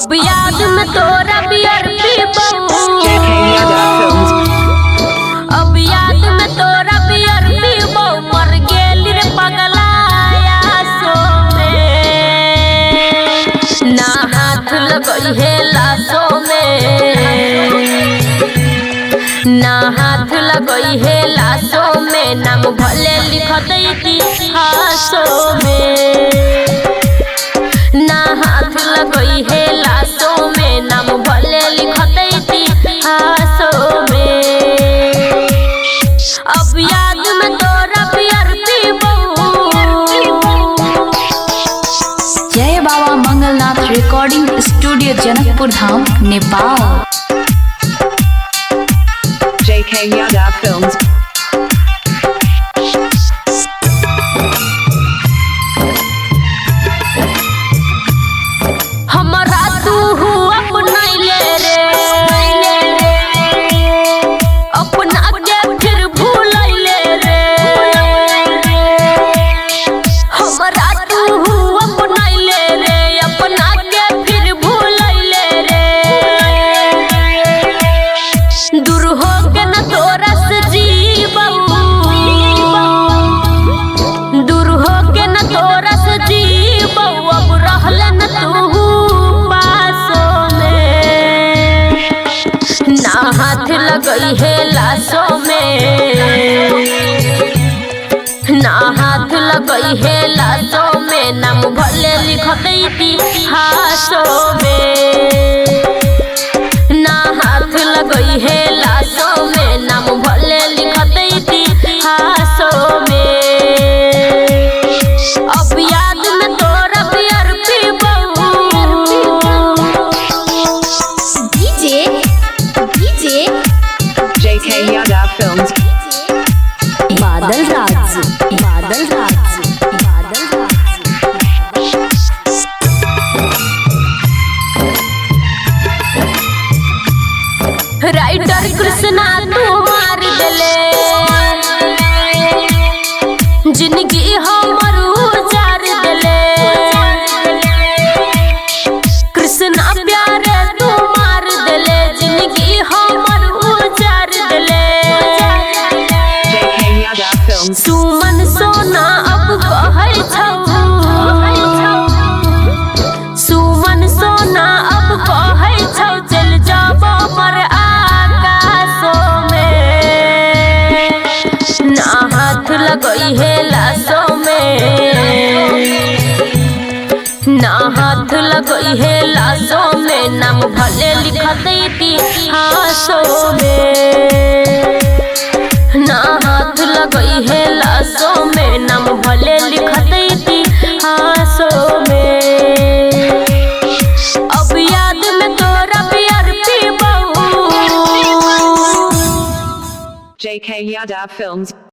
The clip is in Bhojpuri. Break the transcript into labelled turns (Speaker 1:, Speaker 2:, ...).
Speaker 1: अब याद में तोरा बियर पीबू, अब याद में तोरा बियर पीबू, मर गेली रे पगलाया सो में, ना हाथ लगई है लाशों में, ना हाथ लगई है लाशों में, नाम भले लिख दी इतिहासों में, ना हाथ लगई है लाशों में, नाम भले लिख दी इतिहासों में। अब याद में तोरा बियर पीबू।
Speaker 2: जय बाबा Mangalnath recording studio Janakpur Dham Nepal.
Speaker 3: JK Yadav Films।
Speaker 1: हमरा तू अपनैले रे, अपना के फिर भूलैले रे, हमरा तू अपनैले रे, अपना के फिर भूलैले रे, दूर हो के न तोरा से जीबू, दूर हो के न तोरा से जीबू, अब रहले न तू ना हाथ लगई है लाशों में, ना हाथ लगई है लाशों में, नाम भले लिख दी इतिहासों में, ना हाथ लगई है लाशों में, नाम भले लिख दी इतिहासों में। अब याद में तोरा बियर पीबू।
Speaker 3: JK Yadav Films।
Speaker 2: बादल राज, बादल राज, बादल राज।
Speaker 1: राइटर कृष्णा तू मार देले, जिंदगी हमर उजार देले, कृष्णा प्यारे तू मार देले, जिंदगी हमर उजार देले।
Speaker 3: JK Yadav Films।
Speaker 1: सुमन सोना अब कहै छौ, सुमन सोना अब कहै छौ, चल जाबो मर आकाशों में, ना हाथ लगई है लाशों में, ना हाथ लगई है लाशों में, नाम भले लिख दी इतिहासों में, ना हाथ लगई है लाशों में, नाम भले लिख दी इतिहासों में। अब याद में तोरा बियर पीबू।
Speaker 3: JK Yadav Films।